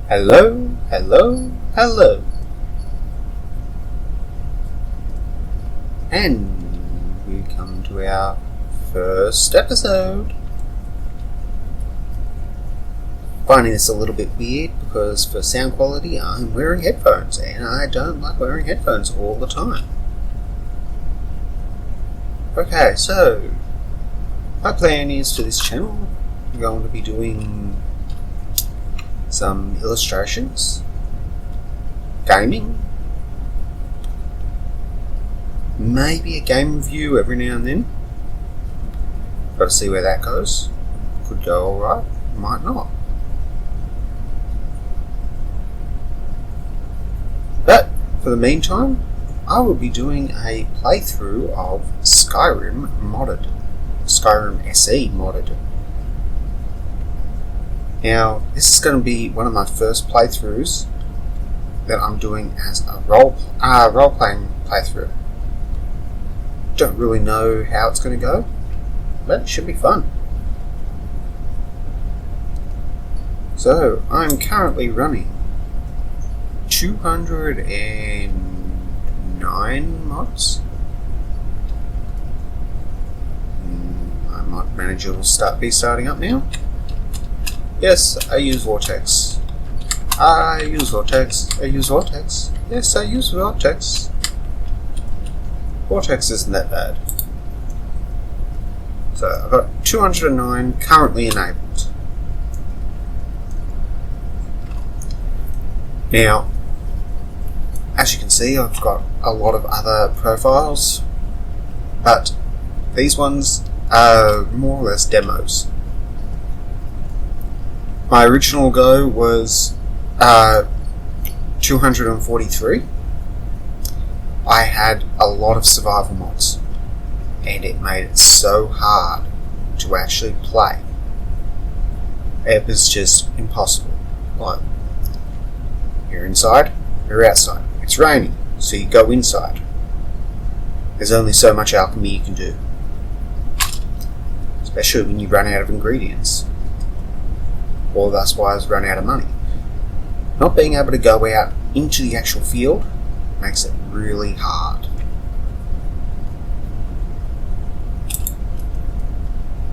Hello, hello, hello. And we come to our first episode. Finding this a little bit weird because for sound quality I'm wearing headphones and I don't like wearing headphones all the time. Okay, so my plan is for this channel I'm going to be doing some illustrations, gaming, maybe a game review every now and then. Got to see where that goes. Could go alright, might not. But for the meantime, I will be doing a playthrough of Skyrim modded. Skyrim SE modded. Now, this is going to be one of my first playthroughs that I'm doing as a role-playing playthrough. Don't really know how it's going to go, but it should be fun. So, I'm currently running 209 mods. My mod manager will be starting up now. Yes, I use Vortex. I use Vortex. Yes, I use Vortex. Vortex isn't that bad. So I've got 209 currently enabled. Now, as you can see, I've got a lot of other profiles, but these ones are more or less demos. My original go was 243. I had a lot of survival mods, and it made it so hard to actually play. It was just impossible. Like, you're inside, you're outside. It's raining, so you go inside. There's only so much alchemy you can do, especially when you run out of ingredients. Or thus wise run out of money. Not being able to go out into the actual field makes it really hard.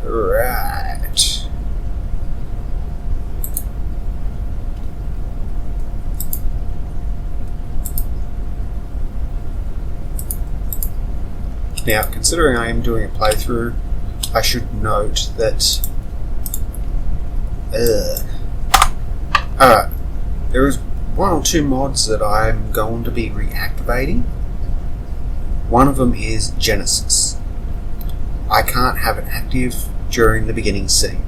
Right. Now, considering I am doing a playthrough, I should note that there is one or two mods that I'm going to be reactivating. One of them is Genesis. I can't have it active during the beginning scene.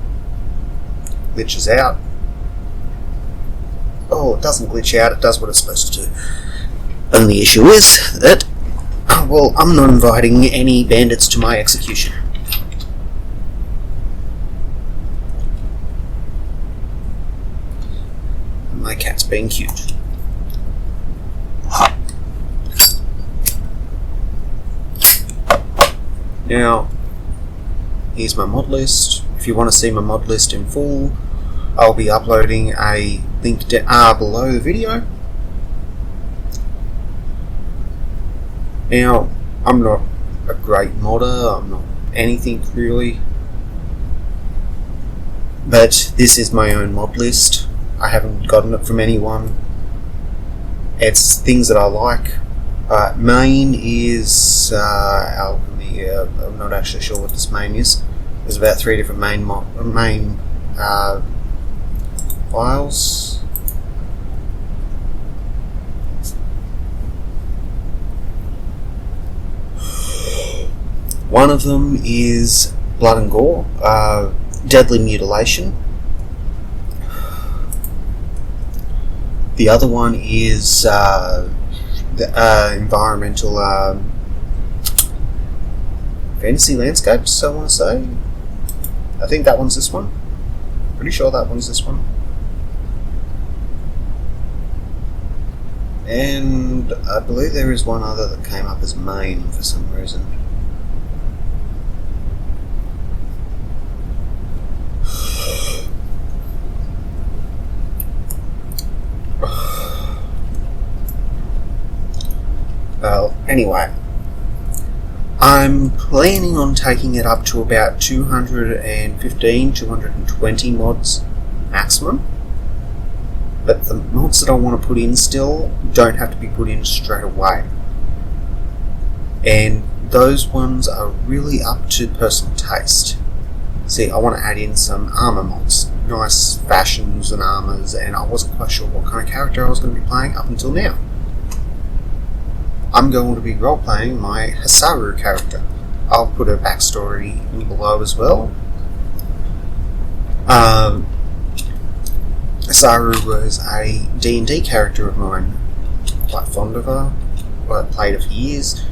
Glitches out. Oh, it doesn't glitch out, it does what it's supposed to do. Only issue is that, well, I'm not inviting any bandits to my execution. My cat's being cute. Now, here's my mod list. If you want to see my mod list in full, I'll be uploading a link below the video. Now, I'm not a great modder, I'm not anything really, but this is my own mod list. I haven't gotten it from anyone. It's things that I like. Main is alchemy. I'm not actually sure what this main is. There's about 3 different main files. One of them is blood and gore, deadly mutilation. The other one is the environmental fantasy landscapes, I want to say. I think that one's this one. Pretty sure that one's this one. And I believe there is one other that came up as main for some reason. Anyway, I'm planning on taking it up to about 215, 220 mods maximum. But the mods that I want to put in still don't have to be put in straight away. And those ones are really up to personal taste. See, I want to add in some armor mods, nice fashions and armors, and I wasn't quite sure what kind of character I was going to be playing up until now. I'm going to be role-playing my Hasaru character. I'll put a backstory in below as well. Hasaru was a D&D character of mine. Quite fond of her. I played her for years.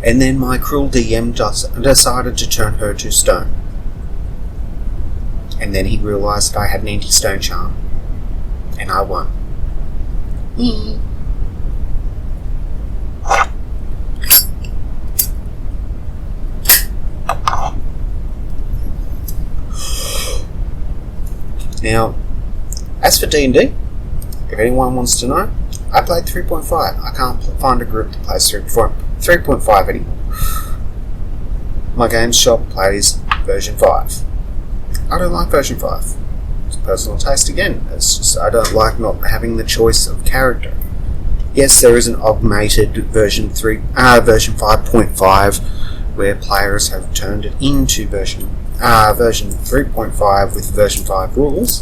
And then my cruel DM decided to turn her to stone. And then he realised that I had an anti-stone charm. And I won. Now, as for D&D, if anyone wants to know, I played 3.5. I can't find a group that plays 3.5 anymore. My games shop plays version 5. I don't like version 5. It's personal taste again. It's just I don't like not having the choice of character. Yes, there is an augmented version 5.5 where players have turned it into version 3.5 with version 5 rules,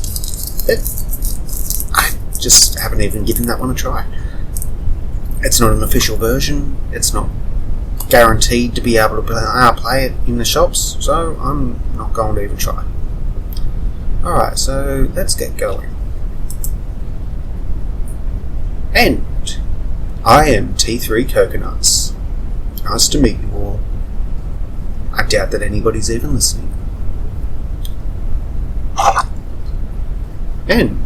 but I just haven't even given that one a try. It's not an official version, it's not guaranteed to be able to play it in the shops, so I'm not going to even try. Alright, so let's get going. And I am T3 Coconuts. Nice to meet you all. I doubt that anybody's even listening. And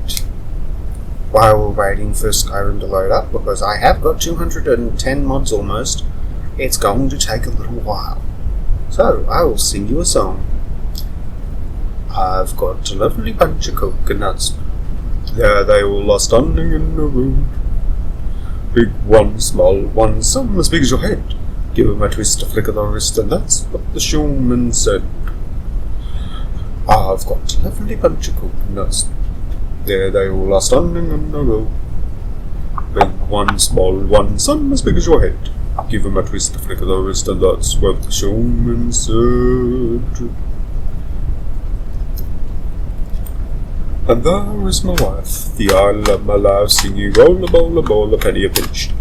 while we're waiting for Skyrim to load up, because I have got 210 mods almost, it's going to take a little while. So I will sing you a song. I've got a lovely bunch of coconuts. There they all are standing in a row. Big one, small one, some as big as your head. Give 'em a twist, a flick of the wrist, and that's what the showman said. I've got a lovely bunch of coconuts. There they all are standing in a row. Big one, small one, some as big as your head. Give 'em a twist, a flick of the wrist, and that's what the showman said. And there is my wife, the isle of my life, singing roll a bowl, a penny a pinch.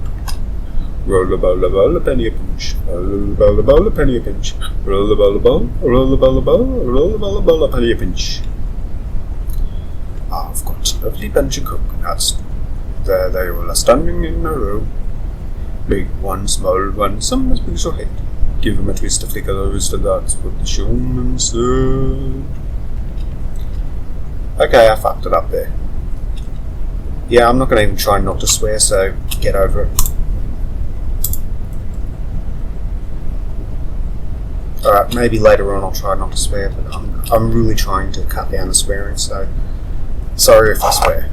Roll a bowl, a penny a pinch. Roll a bowl, a penny a pinch. Roll a bowl, roll a bowl, roll a bowl, a penny a pinch. I've got a lovely bunch of coconuts. There they all are standing in a row. Big one, small one, some as big as your head. Give 'em a twist, a flick of the wrist, and that's what the showman said. Okay, I fucked it up there. Yeah, I'm not going to even try not to swear, so get over it. Alright, maybe later on I'll try not to swear, but I'm really trying to cut down the swearing, so sorry if I swear.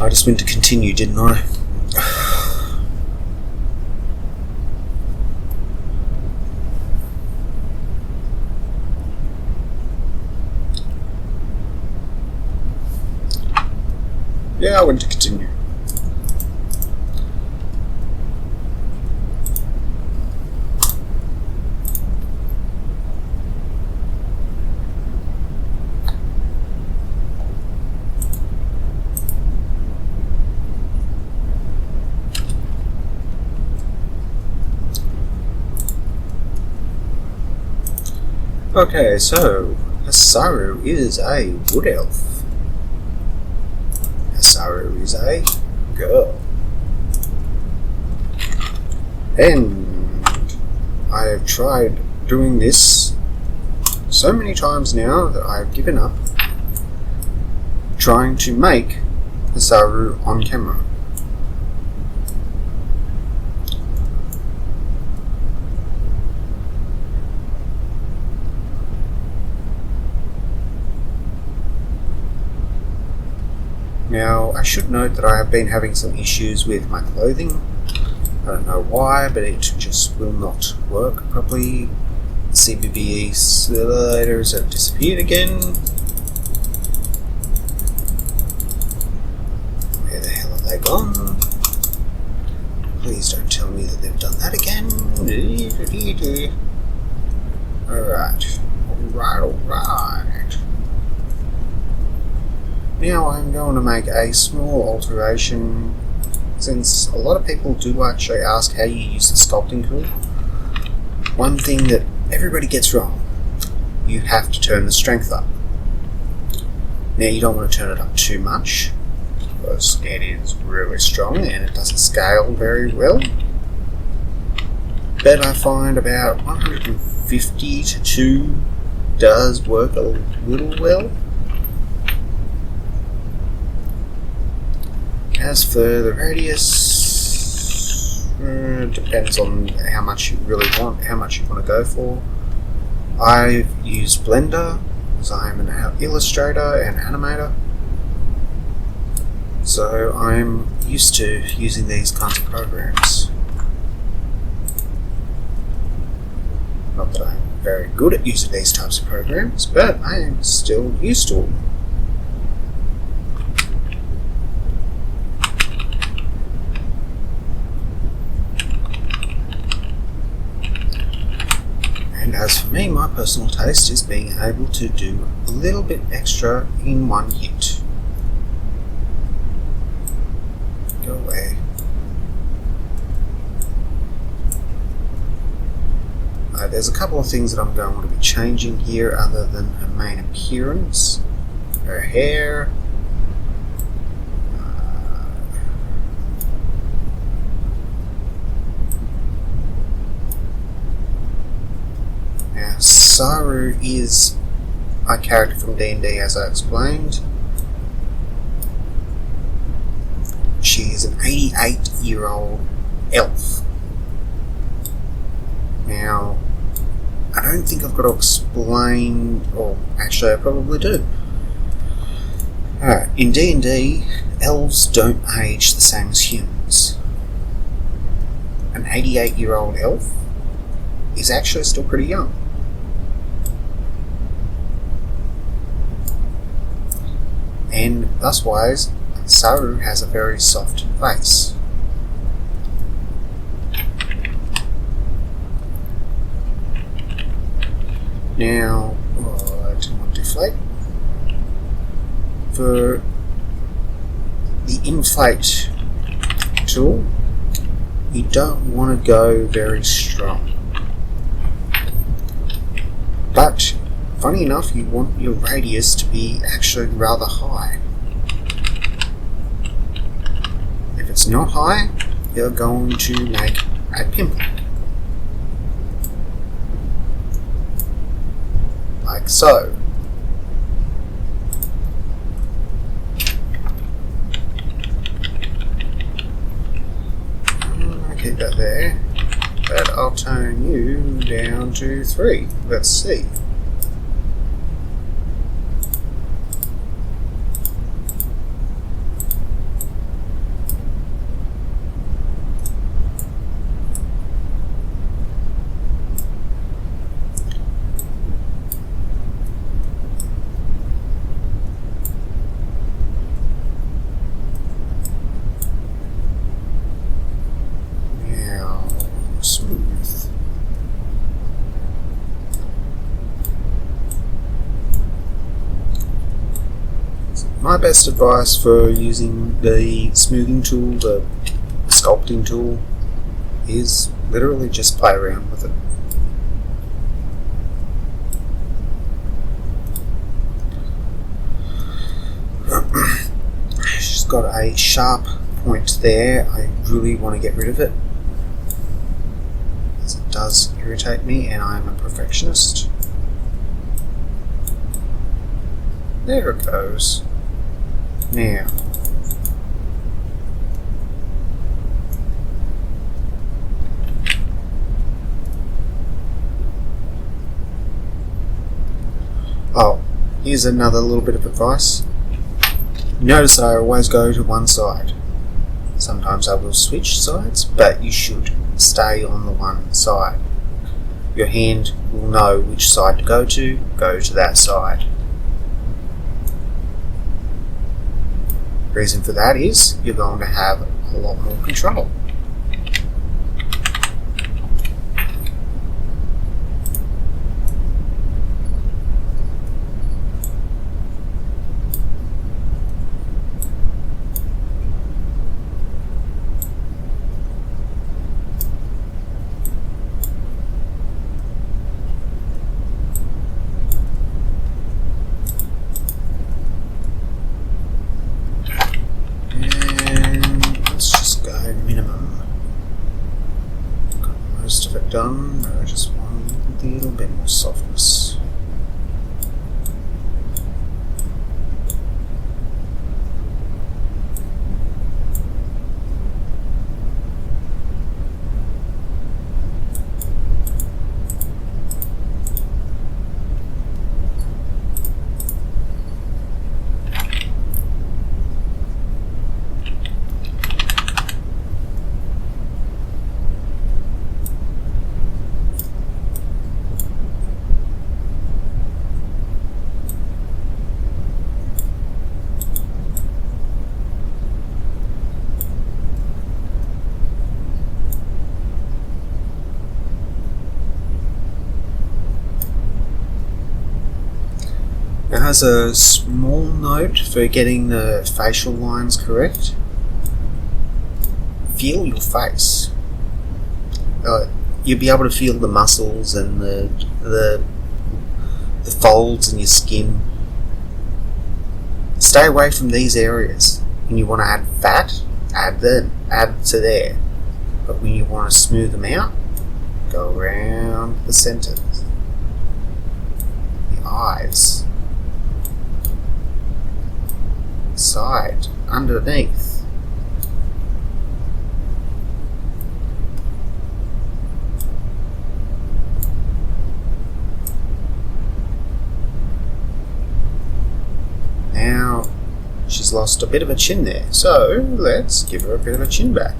I just meant to continue, didn't I? Yeah, I went to continue. Okay, so Hasaru is a wood elf. Hasaru is a girl. And I have tried doing this so many times now that I have given up trying to make Hasaru on camera. Now, I should note that I have been having some issues with my clothing. I don't know why, but it just will not work properly. CBBE accelerators have disappeared again. Where the hell have they gone? Please don't tell me that they've done that again. Alright. Now I'm going to make a small alteration, since a lot of people do actually ask how you use the sculpting tool. One thing that everybody gets wrong: you have to turn the strength up. Now you don't want to turn it up too much, because it is really strong and it doesn't scale very well. But I find about 150 to 2 does work a little well. As for the radius, depends on how much you really want, how much you want to go for. I've used Blender, because I'm an illustrator and animator, so I'm used to using these kinds of programs. Not that I'm very good at using these types of programs, but I am still used to them. And as for me, my personal taste is being able to do a little bit extra in one hit. Go away. There's a couple of things that I'm going to be changing here other than her main appearance. Her hair. Now, Saru is my character from D&D, as I explained. She is an 88-year-old elf. Now, I don't think I've got to explain, or actually I probably do. Alright, in D&D, elves don't age the same as humans. An 88-year-old elf is actually still pretty young. And thus wise, Saru has a very soft face. Now, I didn't want to deflate. For the inflate tool, you don't want to go very strong. But, funny enough, you want your radius to be actually rather high. If it's not high, you're going to make a pimple. Like so. I'll keep that there, but I'll tone you down to 3. Let's see. My best advice for using the smoothing tool, the sculpting tool, is literally just play around with it. She's got a sharp point there. I really want to get rid of it, as it does irritate me, and I'm a perfectionist. There it goes. Now, oh, here's another little bit of advice. Notice I always go to one side. Sometimes I will switch sides, but you should stay on the one side. Your hand will know which side to go to that side. The reason for that is you're going to have a lot more control. Done, I just want a little bit more softness. Now, as a small note for getting the facial lines correct, feel your face. You'll be able to feel the muscles and the folds in your skin. Stay away from these areas. When you want to add fat, add to there. But when you want to smooth them out, go around the centre. The eyes. Side, underneath. Now she's lost a bit of a chin there, so let's give her a bit of a chin back.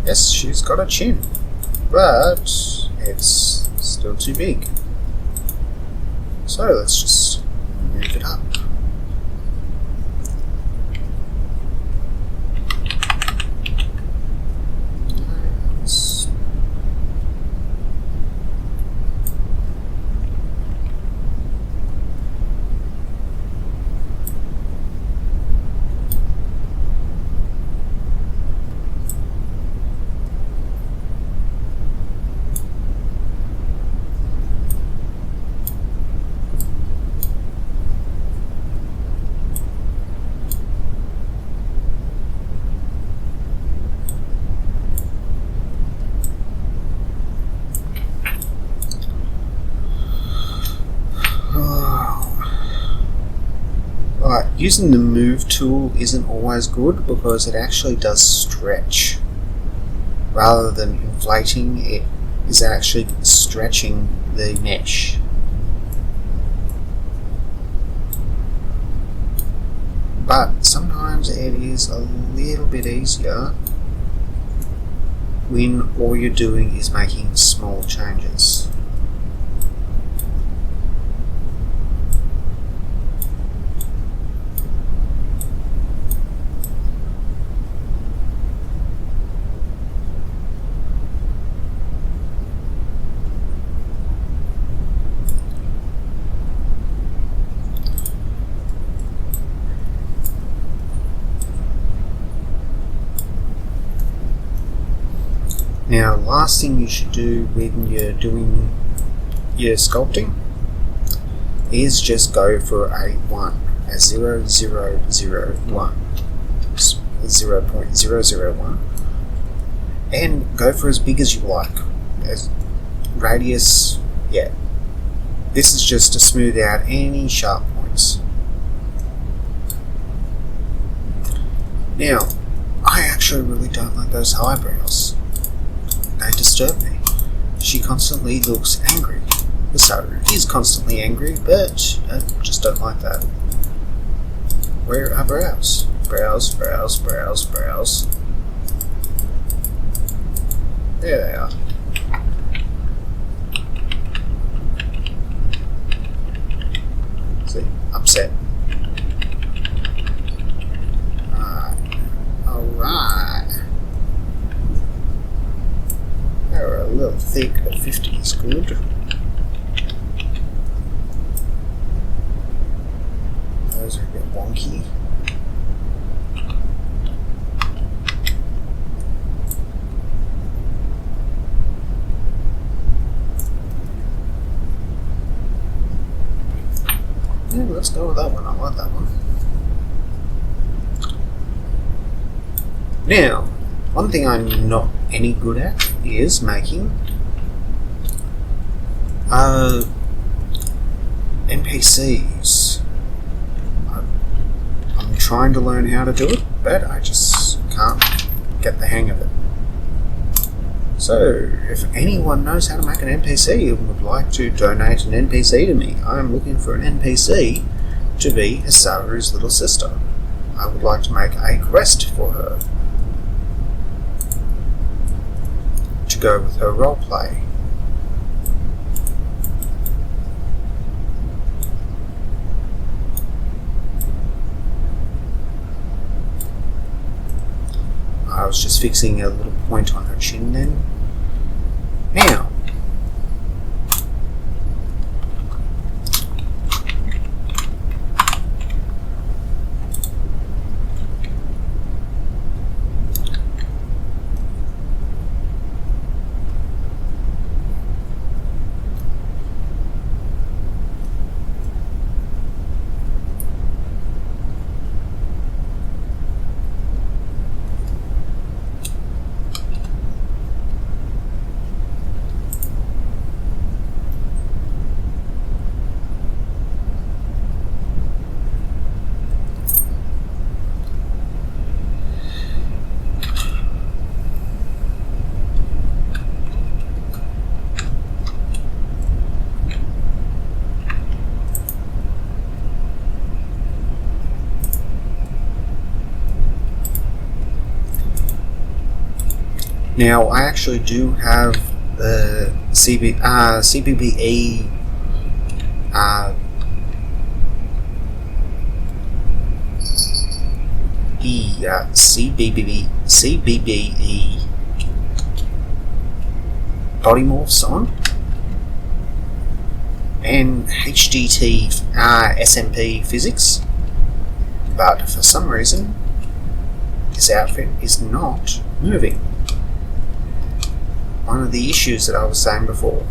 Yes, she's got a chin, but it's still too big. So let's just move it up. Using the move tool isn't always good because it actually does stretch. Rather than inflating, it is actually stretching the mesh. But sometimes it is a little bit easier when all you're doing is making small changes. Now, last thing you should do when you're doing your sculpting is just go for a 1, a 0, 0, 0, 1, 0.001, and go for as big as you like. As radius, yeah, This is just to smooth out any sharp points. Now, I actually really don't like those eyebrows. They disturb me. She constantly looks angry. So, he's constantly angry, but I just don't like that. Where are brows? Brows, brows, brows, brows. There they are. See, upset. Alright. They're a little thick, but 50 is good. Those are a bit wonky. Yeah, let's go with that one. I like that one. Now, one thing I'm not any good at is making NPCs. I'm trying to learn how to do it, but I just can't get the hang of it. So, if anyone knows how to make an NPC and would like to donate an NPC to me, I'm looking for an NPC to be Hisaru's little sister. I would like to make a quest for her to go with her roleplay. I was just fixing a little point on her chin then. Now, Now, I actually do have the CBBE CBBE body morphs on, and HDT SMP physics, but for some reason this outfit is not moving. One of the issues that I was saying before.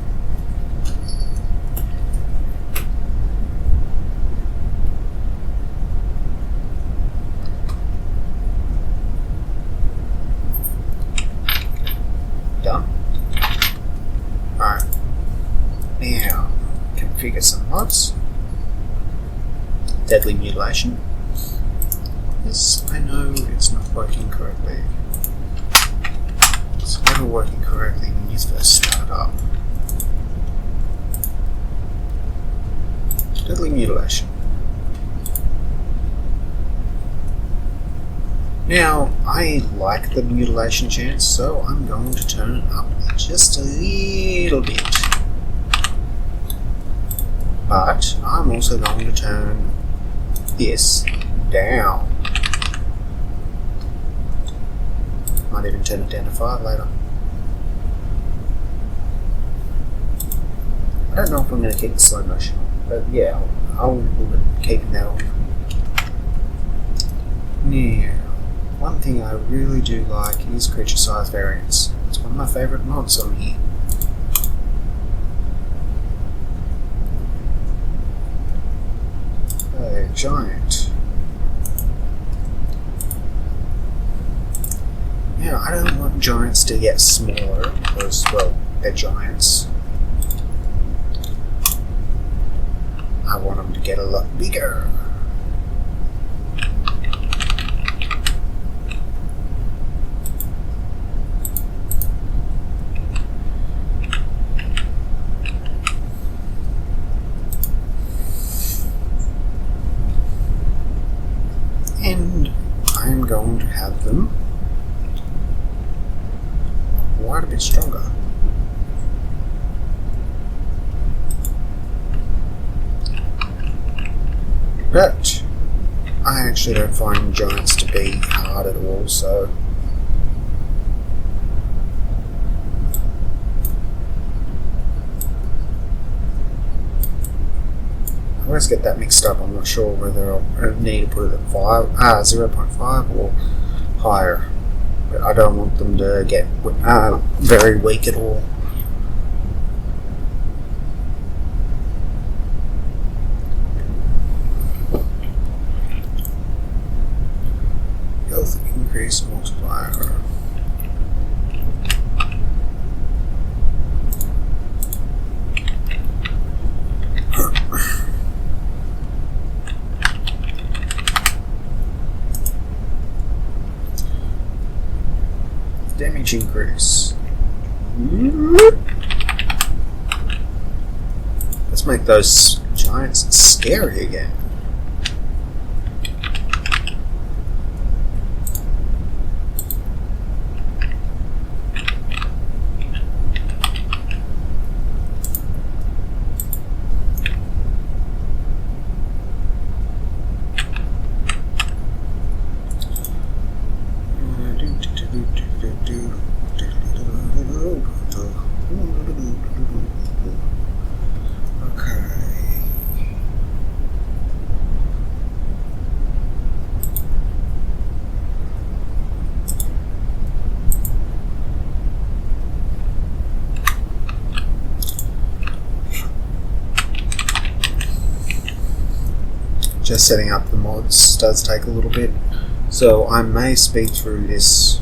Done. Alright. Now, configure some mods. Deadly mutilation. Yes, I know it's not working correctly. It's never working correctly when you first start up. Deadly mutilation. Now, I like the mutilation chance, so I'm going to turn it up just a little bit. But I'm also going to turn this down. Might even turn it down to 5 later. I don't know if I'm going to keep the slow motion on, but yeah, I'll be keeping that on. Now, one thing I really do like is creature size variance. It's one of my favourite mods on here. A giant. Now, I don't want giants to get smaller because, well, they're giants. I want them to get a lot bigger. And I'm going to have them quite a bit stronger. But I actually don't find giants to be hard at all, so I always get that mixed up. I'm not sure whether I need to put it at 0.5 or higher. But I don't want them to get very weak at all. Health increase multiplier. Damage increase. Let's make those giants scary again. Just setting up the mods does take a little bit, so I may speed through this.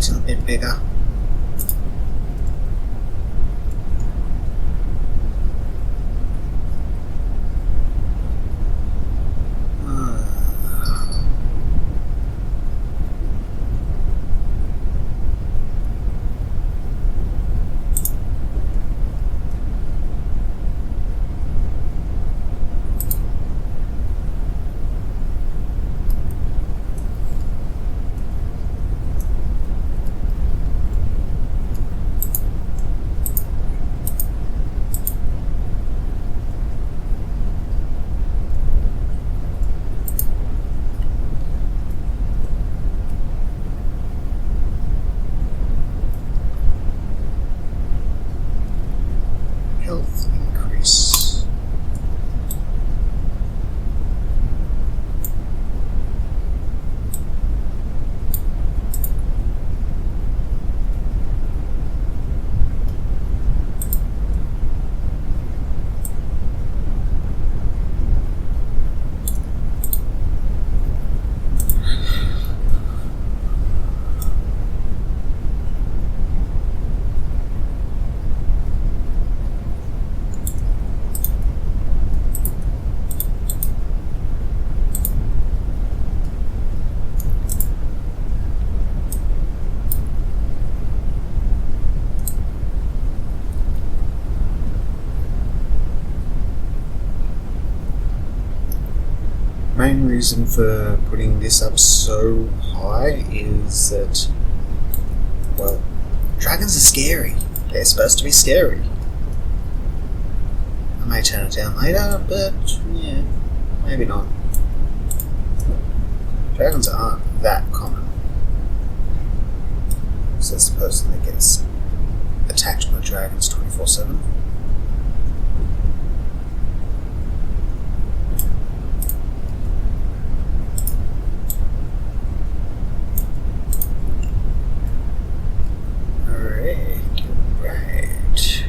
A bit bigger. Main reason for putting this up so high is that, well, dragons are scary. They're supposed to be scary. I may turn it down later, but yeah, maybe not. Dragons aren't that common. So this person that gets attacked by dragons 24/7. Right.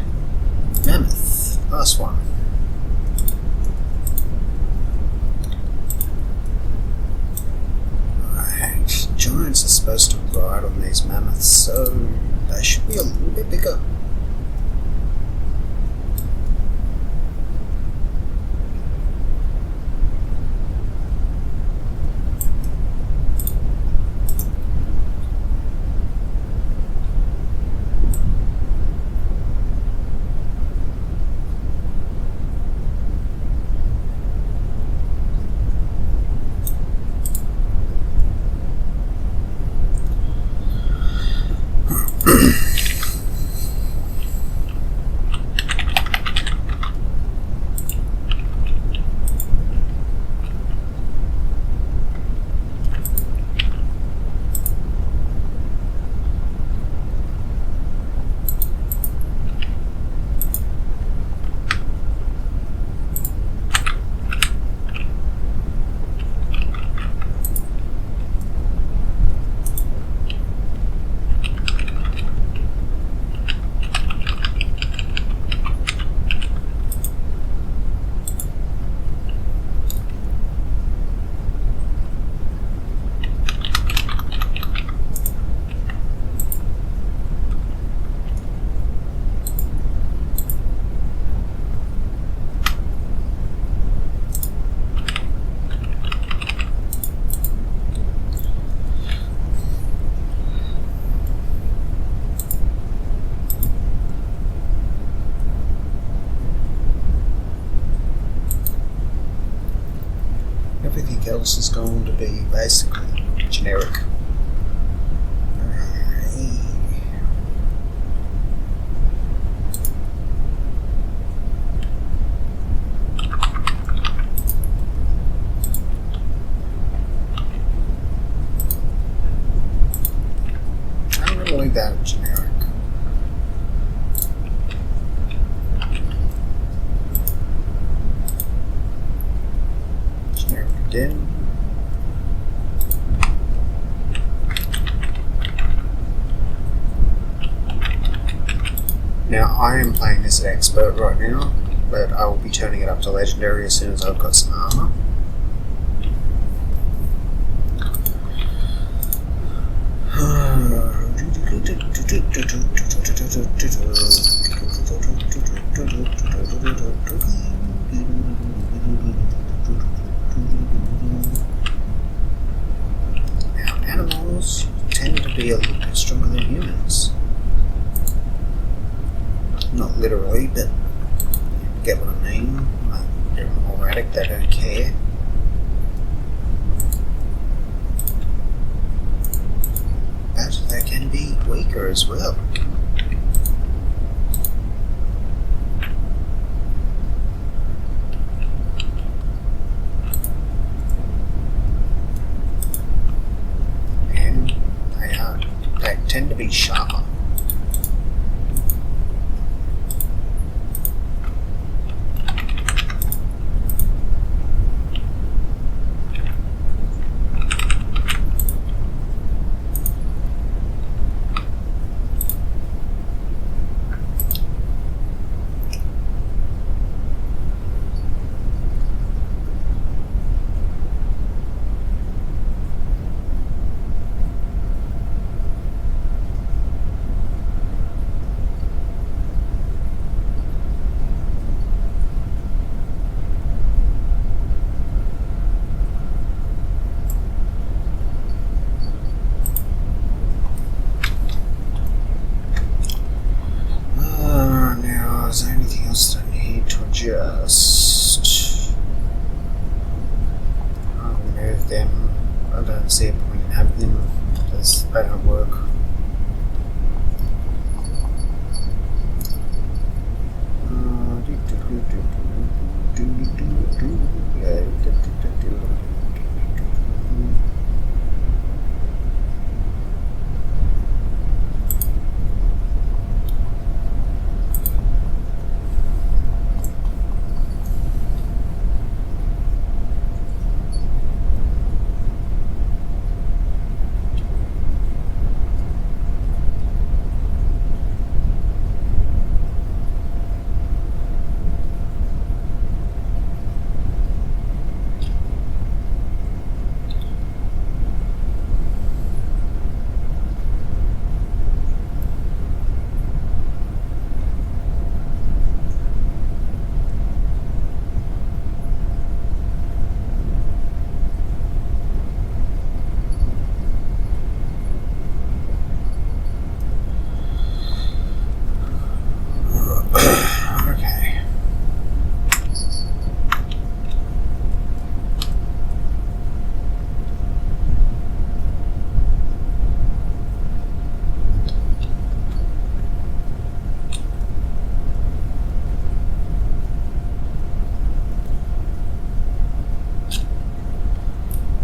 Mammoth. Last one. Right. Giants are supposed to ride on these mammoths, so they should be a little bit bigger. Everything else is going to be basically generic. I'm going to leave that generic. Again. Now I am playing this at expert right now, but I will be turning it up to legendary as soon as I've got some armor. Now, animals tend to be a little bit stronger than humans. Not literally, but you get what I mean. Like, they're more erratic, they don't care. But they can be weaker as well. They tend to be sharper. with them. I don't see a point in having them because they don't work.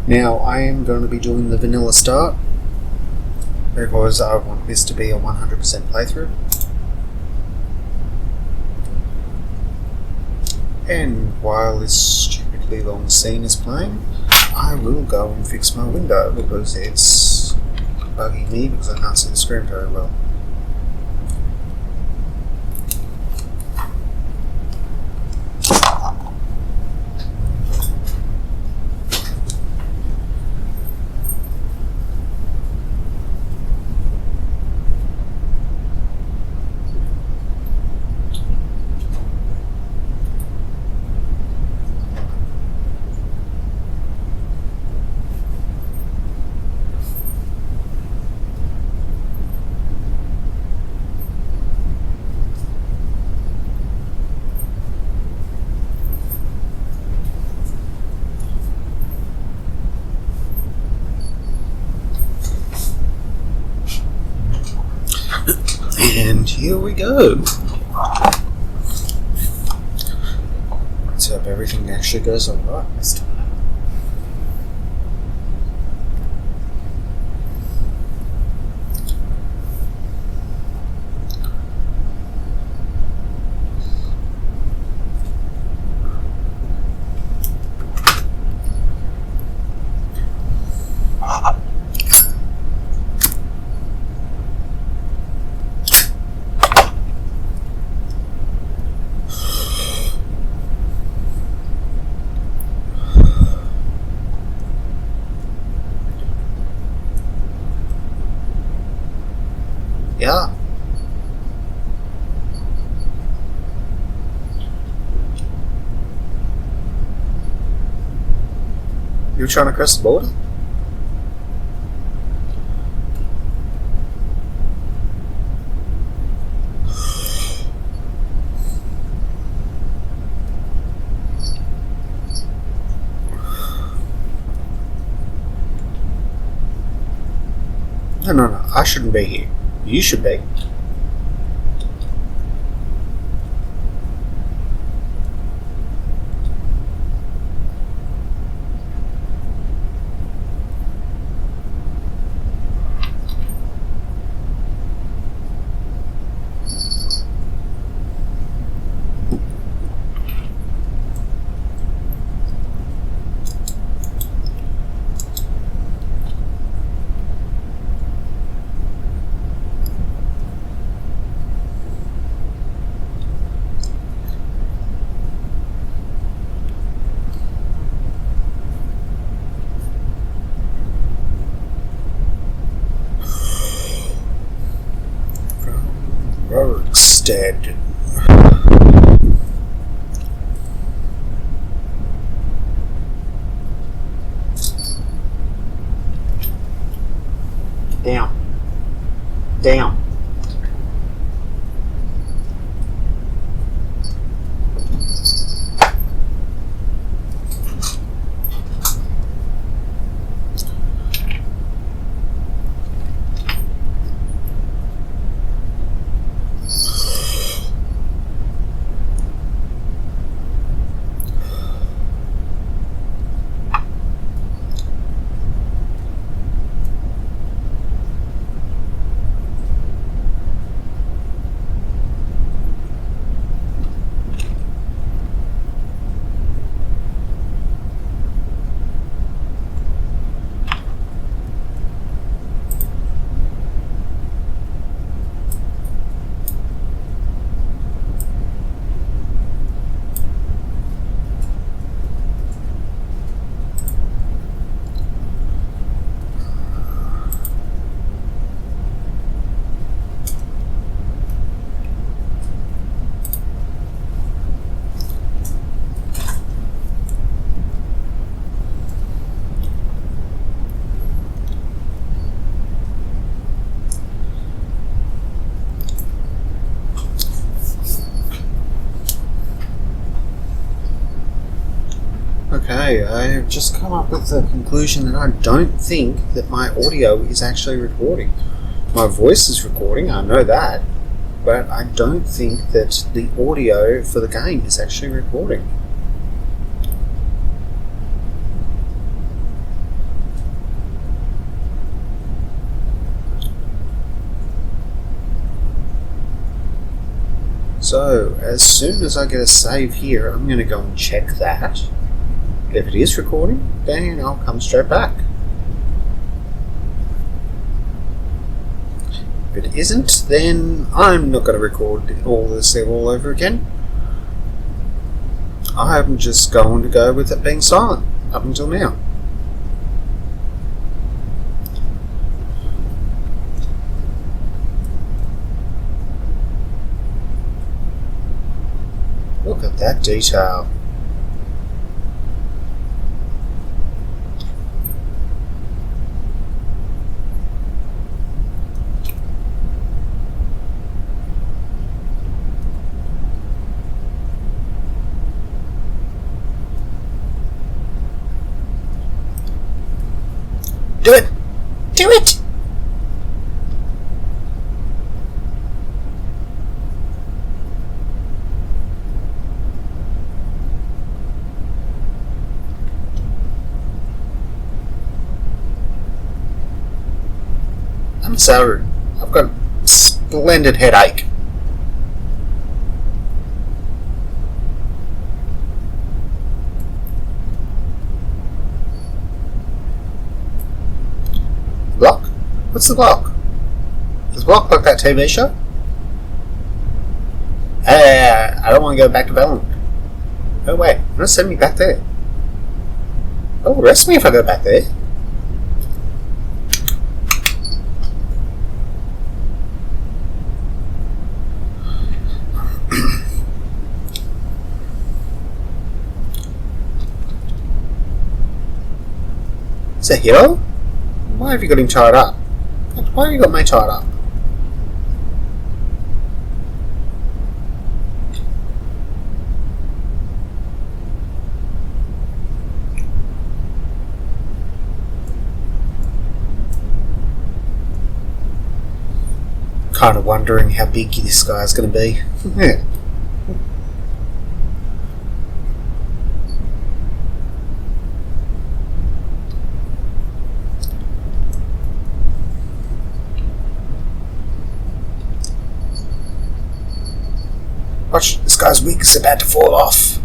Now I am going to be doing the vanilla start because I want this to be a 100% playthrough. And while this stupidly long scene is playing, I will go and fix my window because it's bugging me because I can't see the screen very well. And here we go. Let's hope everything actually goes alright this time. Yeah. You were trying to cross the border? No. I shouldn't be here. You should be. Dead. Down. Okay, I've just come up with the conclusion that I don't think that my audio is actually recording. My voice is recording, I know that, but I don't think that the audio for the game is actually recording. So, as soon as I get a save here, I'm going to go and check that. If it is recording, then I'll come straight back. If it isn't, then I'm not going to record all this all over again. I'm just going to go with it being silent up until now. Look at that detail. Do it! Do it! I'm sorry. I've got a splendid headache. Block? What's the block? Does the block like that TV show? I don't want to go back to Bellingham. Oh wait, don't send me back there. Oh, arrest me if I go back there. Is that Hero? Why have you got him tied up? Why have you got me tied up? Kind of wondering how big this guy's going to be. Yeah. Watch, this guy's wig is about to fall off.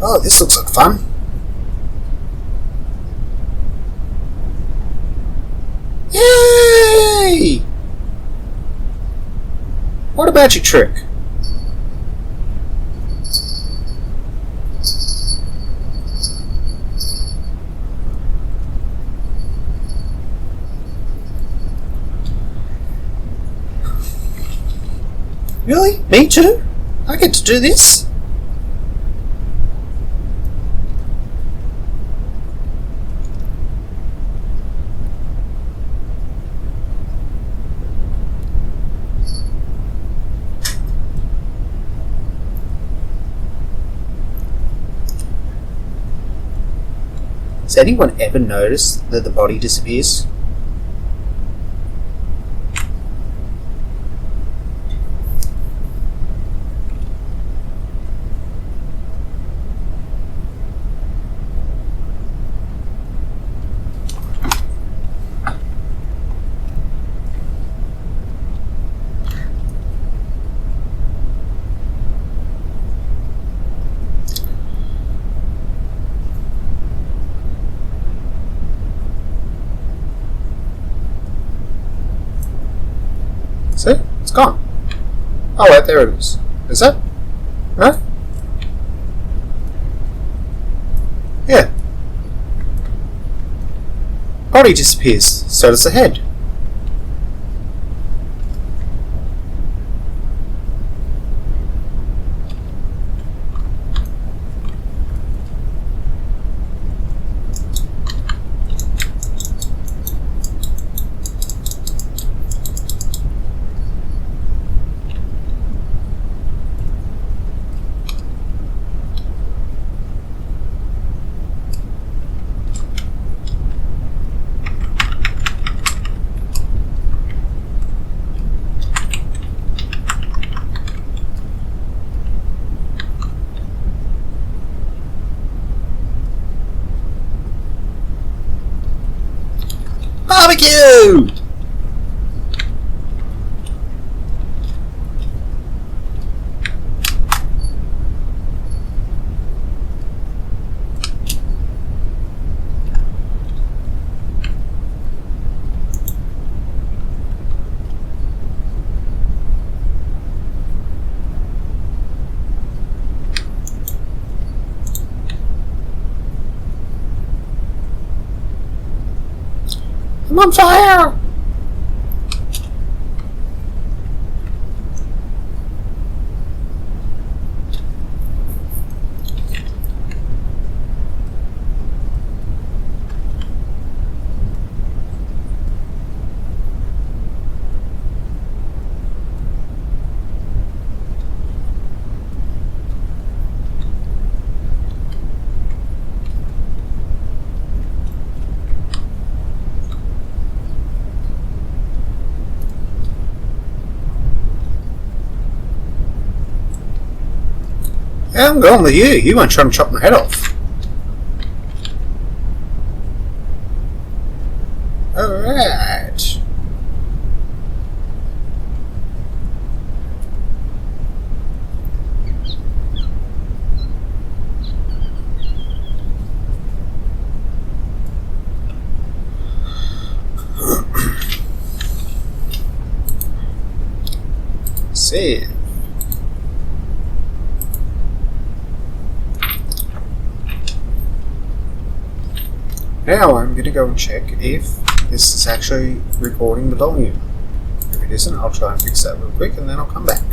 Oh, this looks like fun. Yay! What a magic trick. Really? Me too? I get to do this? Has anyone ever noticed that the body disappears? See? It's gone. Oh wait, there it is. Is that? No? Yeah. Body disappears. So does the head. No! I'm on fire! Yeah, I'm going with you. You weren't trying to chop my head off. Alright. Save. Now I'm going to go and check if this is actually recording the volume. If it isn't, I'll try and fix that real quick and then I'll come back.